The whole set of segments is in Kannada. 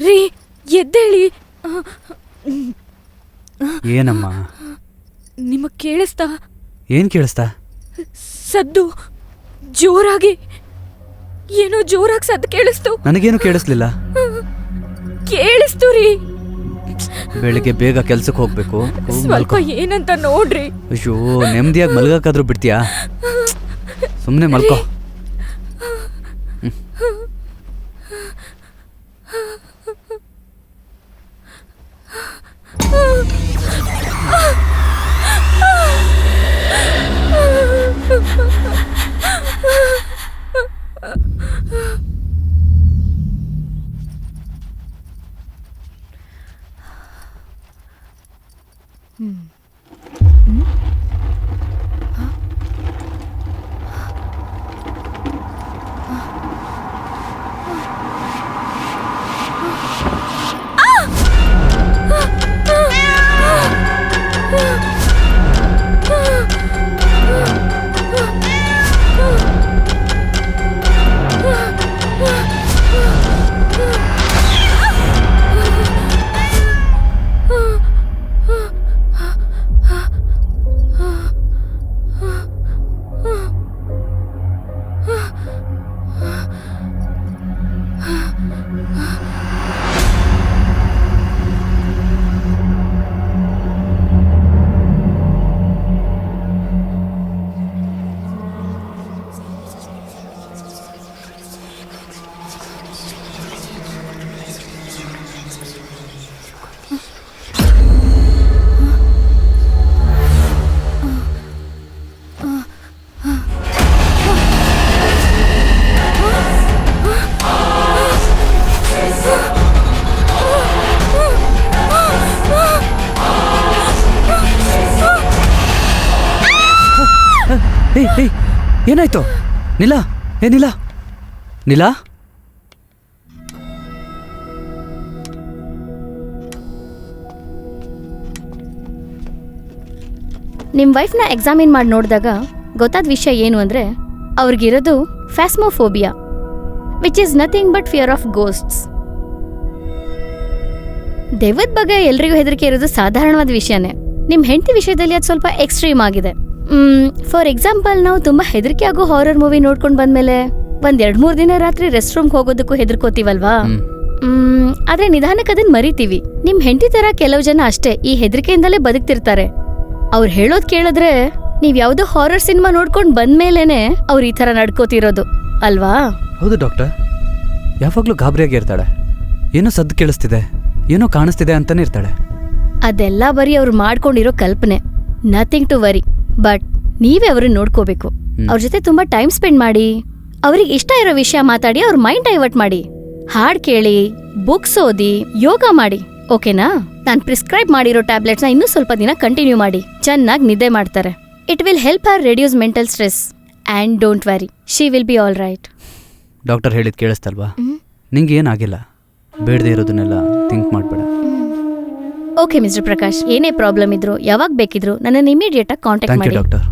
ರೀ ಎದ್ದೇಳಿ. ಏನಮ್ಮ? ನಿಮಗ್ ಕೇಳಿಸ್ತಾ? ಏನ್ ಕೇಳಿಸ್ತಾ? ಸದ್ದು ಜೋರಾಗಿ, ಏನೋ ಜೋರಾಗಿ ಸದ್ದು ಕೇಳಿಸ್ತು. ನನಗೇನು ಕೇಳಿಸ್ಲಿಲ್ಲ. ಕೇಳಿಸ್ತು ರೀ. ಬೆಳಿಗ್ಗೆ ಬೇಗ ಕೆಲ್ಸಕ್ಕೆ ಹೋಗ್ಬೇಕು. ಸ್ವಲ್ಪ ಏನಂತ ನೋಡ್ರಿ. ಅಯ್ಯೋ, ನೆಮ್ಮದಿಯಾಗಿ ಮಲ್ಗಕ್ಕಾದ್ರೂ ಬಿಡ್ತೀಯಾ? ಸುಮ್ಮನೆ ಮಲ್ಕೋ. ಏನಾಯ್ತು? ನಿಲ್ಲ, ಏನಿಲ್ಲ. ನಿಲ್ಲ, ನಿಮ್ಮ ವೈಫ್ನ ಎಕ್ಸಾಮಿನ್ ಮಾಡಿ ನೋಡಿದಾಗ ಗೊತ್ತಾದ ವಿಷಯ ಏನು ಅಂದರೆ ಅವ್ರಿಗಿರೋದು phasmophobia, which is nothing but fear of ghosts. ದೆವ್ವದ ಬಗ್ಗೆ ಎಲ್ರಿಗೂ ಹೆದರಿಕೆ ಇರೋದು ಸಾಧಾರಣವಾದ ವಿಷಯನೇ. ನಿಮ್ಮ ಹೆಂಡತಿ ವಿಷಯದಲ್ಲಿ ಅದು ಸ್ವಲ್ಪ ಎಕ್ಸ್ಟ್ರೀಮ್ ಆಗಿದೆ. ಫಾರ್ ಎಕ್ಸಾಂಪಲ್, ನಾವು ತುಂಬ ಹೆದರಿಕೆ ಆಗೋ ಹಾರರ್ ಮೂವಿ ನೋಡ್ಕೊಂಡು ಬಂದ್ಮೇಲೆ ಒಂದ್ 2-3 ದಿನ ರಾತ್ರಿ ರೆಸ್ಟ್ ರೂಮ್ಗೆ ಹೋಗೋದಕ್ಕೂ ಹೆದರ್ಕೋತೀವಲ್ವಾ? ಆದ್ರೆ ನಿಧಾನಕ್ಕೆ ಅದನ್ನ ಮರಿತೀವಿ. ನಿಮ್ ಹೆಂಡತಿ ತರ ಕೆಲವು ಜನ ಅಷ್ಟೇ ಈ ಹೆದರಿಕೆಯಿಂದಲೇ ಬದುಕ್ತಿರ್ತಾರೆ. ಅವ್ರು ಹೇಳೋದ್ ಕೇಳಿದ್ರೆ ನೀವ್ ಯಾವ್ದೋ ಹಾರರ್ ಸಿನಿಮಾ ನೋಡ್ಕೊಂಡ್ ಬಂದ್ಮೇಲೆನೆ ಅವ್ರು ಈ ತರ ನಡ್ಕೋತಿರೋದು ಅಲ್ವಾ? ಹೌದು ಡಾಕ್ಟರ್, ಯಾವಾಗ್ಲೂ ಗಾಬರಿಯಾಗಿರ್ತಾಳೆ. ಏನೋ ಸದ್ದು ಕೇಳಿಸ್ತಿದೆ, ಏನೋ ಕಾಣಿಸ್ತಿದೆ ಅಂತಾನೆ ಇರ್ತಾಳೆ. ಅದೆಲ್ಲ ಬರೀ ಅವ್ರು ಮಾಡ್ಕೊಂಡಿರೋ ಕಲ್ಪನೆ. Nothing to worry. ಬಟ್ ನೀವೇ ಅವ್ರನ್ನ ನೋಡ್ಕೋಬೇಕು. ಅವ್ರ ಜೊತೆ ತುಂಬಾ ಟೈಮ್ ಸ್ಪೆಂಡ್ ಮಾಡಿ, ಅವ್ರಿಗೆ ಇಷ್ಟ ಇರೋ ವಿಷಯ ಮಾತಾಡಿ ಅವ್ರ ಮೈಂಡ್ ಡೈವರ್ಟ್ ಮಾಡಿ. ಹಾಡ್ ಕೇಳಿ, ಬುಕ್ಸ್ ಓದಿ, ಯೋಗ ಮಾಡಿ. ಓಕೆನಾ? ನಾನ್ ಪ್ರಿಸ್ಕ್ರೈಬ್ ಮಾಡಿರೋ ಟ್ಯಾಬ್ಲೆಟ್ಸ್ನ ಇನ್ನೂ ಸ್ವಲ್ಪ ದಿನ ಕಂಟಿನ್ಯೂ ಮಾಡಿ. ಚೆನ್ನಾಗಿ ನಿದ್ದೆ ಮಾಡ್ತಾರೆ. It will help her reduce mental stress. And don't worry, she will be all right. Doctor ಹೇಳಿದ್ ಕೇಳಿಸ್ತಲ್ವಾ? ನಿಂಗೆ ಏನಾಗಿಲ್ಲ. ಬೇಡದೆ ಇರೋದನ್ನೆಲ್ಲ ಥಿಂಕ್ ಮಾಡಬೇಡ. ಓಕೆ ಮಿಸ್ಟರ್ ಪ್ರಕಾಶ್, ಏನೇ ಪ್ರಾಬ್ಲಮ್ ಇದ್ರು ಯಾವಾಗ ಬೇಕಿದ್ರು ನನ್ನನ್ನು ಇಮಿಡಿಯೇಟ್ ಆಗಿ ಕಾಂಟ್ಯಾಕ್ಟ್ ಮಾಡಿ. ಡಾಕ್ಟರ್,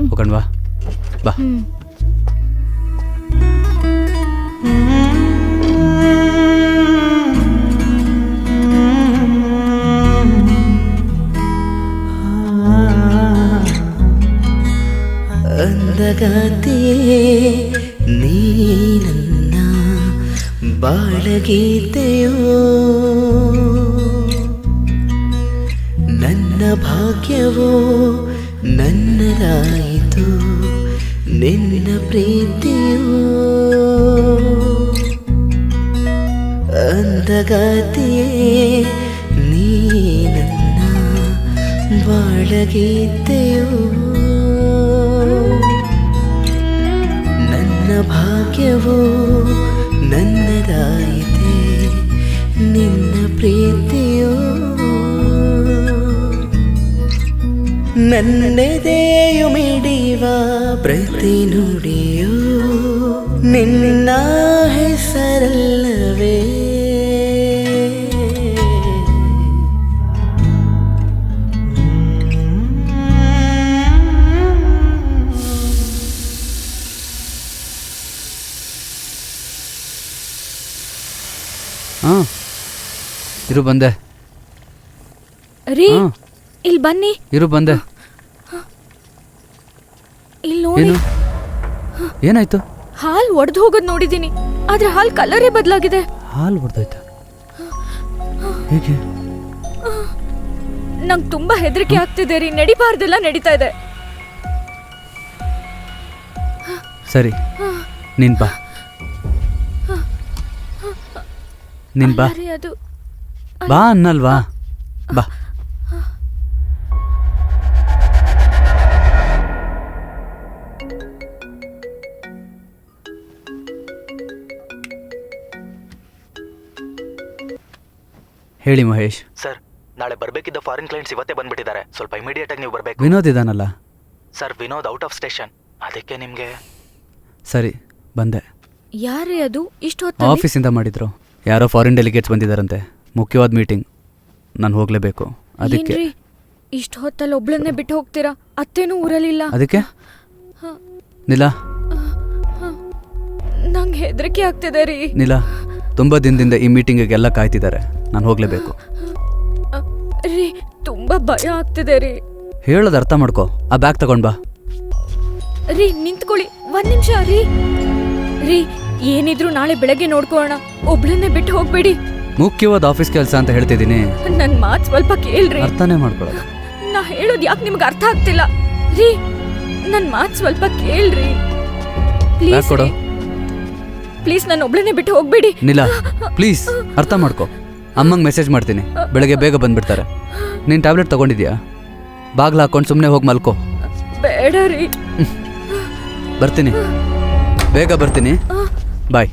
ಹೋಗೋಣವಾ? ಬಾ. ಅಂದಗಾತಿಯೇ ನೀ ನನ್ನ ಬಾಳಗೀತೆಯೋ, ನನ್ನ ಭಾಗ್ಯವೋ ನನ್ನದಾಯಿತು ನಿನ್ನ ಪ್ರೀತಿಯೋ. ಅಂದಗಾತಿಯೇ ನೀ ನನ್ನ ಬಾಳಗೀತೆಯೋ, ನನ್ನ ಭಾಗ್ಯವೋ ನನ್ನದಾಯಿತೆ ನಿನ್ನ ಪ್ರೀತಿಯೋ. ನನ್ನೆದೆಯು ಮಿಡಿಯುವ ಪ್ರತಿ ನುಡಿಯೋ ನಿನ್ನ ಹೆಸರಲ್ಲವೇ. ಇರು ಬಂದೆ. ರೀ ಹಾ. ಇಲ್ಲಿ ಬನ್ನಿ. ಇರು ಬಂದೆ. ಇಲ್ಲಿ ನೋಡಿ. ಏನು ಏನಾಯ್ತು? ಹಾಲ್ ಒಡೆದು ಹೋಗೋದ್ ನೋಡಿದೀನಿ, ಆದ್ರೆ ಹಾಲ್ ಕಲರೇ ಬದಲಾಗಿದೆ. ಹಾಲು ಹೊಡೆದೋಯ್ತಾ? ಹೇಗೆ? ನಂಗೆ ತುಂಬಾ ಹೆದರಿಕೆ ಆಗ್ತಿದೆ ರೀ. ನಡಿಬಾರ್ದೆಲ್ಲ ನಡೀತಾ ಇದೆ. ಸರಿ, ನೀನ್ ಬಾ. ನೀನ್ ಬಾ. ಅಲ್ಲ ರೀ, ಅದು ಬಾ ಅನ್ನಲ್ವಾ? ಬಾ. ಹೇಳಿ ಮಹೇಶ್. ಸರ್, ನಾಳೆ ಬರಬೇಕಿದ್ದ ಫಾರಿನ್ ಕ್ಲೈಂಟ್ಸ್ ಇವತ್ತೇ ಬಂದ್ಬಿಟ್ಟಿದ್ದಾರೆ. ಸ್ವಲ್ಪ ಇಮಿಡಿಯೇಟ್ ಆಗಿ ನೀವು ಬರಬೇಕು. ವಿನೋದ್ ಇದಾನಲ್ಲ? Sir, Vinod out of station, ಅದಕ್ಕೆ ನಿಮಗೆ. ಸರಿ, ಬಂದೆ. ಯಾರೇ ಅದು ಇಷ್ಟು ಹೊತ್ತು? ಆಫೀಸಿಂದ ಮಾಡಿದ್ರು. ಯಾರೋ ಫಾರಿನ್ ಡೆಲಿಗೇಟ್ಸ್ ಬಂದಿದ್ದಾರಂತೆ, ಮುಖ್ಯವಾದ ಮೀಟಿಂಗ್. ನಾನು ಹೋಗಲೇಬೇಕು. ಅದಕ್ಕೆ ಇಷ್ಟು ಹೊತ್ತಲ್ಲಿ ಒಬ್ಳನ್ನೇ ಬಿಟ್ಟು ಹೋಗ್ತೀರಾ? ಅತ್ತೇನೂ ಊರಲ್ಲಿಲ್ಲ. ಅದಕ್ಕೆ ನಿಲ ನಂಗೆ ಹೆದರಿಕೆ ಆಗ್ತಿದೆ ರೀ. ನಿಲ, ತುಂಬ ದಿನದಿಂದ ಈ ಮೀಟಿಂಗಿಗೆಲ್ಲ ಕಾಯ್ತಿದ್ದಾರೆ. ನಾನು ಹೋಗಲೇಬೇಕು. ರೀ, ತುಂಬಾ ಭಯ ಆಗ್ತಿದೆ ರೀ. ಹೇಳೋದು ಅರ್ಥ ಮಾಡ್ಕೋ. ಆ ಬ್ಯಾಗ್ ತಗೊಂಡ್ ಬಾ. ರೀ ನಿಂತ್ಕೊಳ್ಳಿ, 1 ನಿಮಿಷ ರೀ. ರೀ, ಏನಿದ್ರು ನಾಳೆ ಬೆಳಗ್ಗೆ ನೋಡ್ಕೊಳ್ಳೋಣ. ಒಬ್ಳನ್ನೇ ಬಿಟ್ಟು ಹೋಗ್ಬೇಡಿ. ಮುಖ್ಯವಾದ ಆಫೀಸ್ ಕೆಲಸ ಅಂತ ಹೇಳ್ತಿದ್ದೀನಿ. ನನ್ ಮಾತ್ ಸ್ವಲ್ಪ ಕೇಳ್ರಿ. ಅರ್ಥನೇ ಮಾಡ್ಕೊಳ್ಳೋದು. ನಾ ಹೇಳೋದು ಯಾಕೆ ನಿಮ್ಗೆ ಅರ್ಥ ಆಗ್ತಿಲ್ಲ? ರೀ, ನನ್ ಮಾತ್ ಸ್ವಲ್ಪ ಕೇಳ್ರಿ ಪ್ಲೀಸ್. ಕೊಡು. ಪ್ಲೀಸ್, ನನ್ನ ಒಬ್ಳನ್ನೇ ಬಿಟ್ಟು ಹೋಗ್ಬೇಡಿ. ನಿಲ, ಪ್ಲೀಸ್ ಅರ್ಥ ಮಾಡ್ಕೋ. ಅಮ್ಮಂಗೆ ಮೆಸೇಜ್ ಮಾಡ್ತೀನಿ, ಬೆಳಗ್ಗೆ ಬೇಗ ಬಂದ್ಬಿಡ್ತಾರೆ. ನೀನು ಟ್ಯಾಬ್ಲೆಟ್ ತಗೊಂಡಿದ್ಯಾ? ಬಾಗ್ಲು ಹಾಕೊಂಡು ಸುಮ್ಮನೆ ಹೋಗಿ ಮಲ್ಕೋ. ಬೇಡ ರೀ. ಬರ್ತೀನಿ, ಬೇಗ ಬರ್ತೀನಿ. ಬಾಯ್.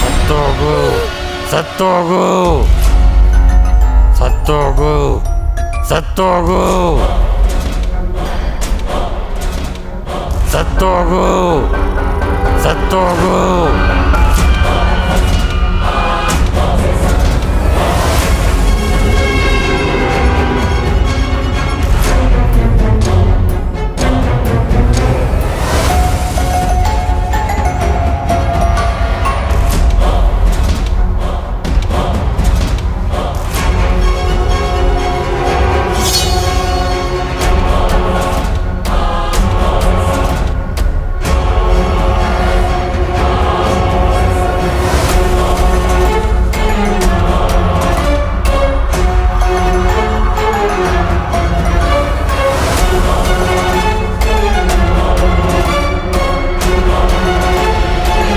ಸತ್ತೋಗು ಸತ್ತೋಗು ಸತ್ತೋಗು ಸತ್ತೋಗು ಸತ್ತೋಗು ಸತ್ತೋಗು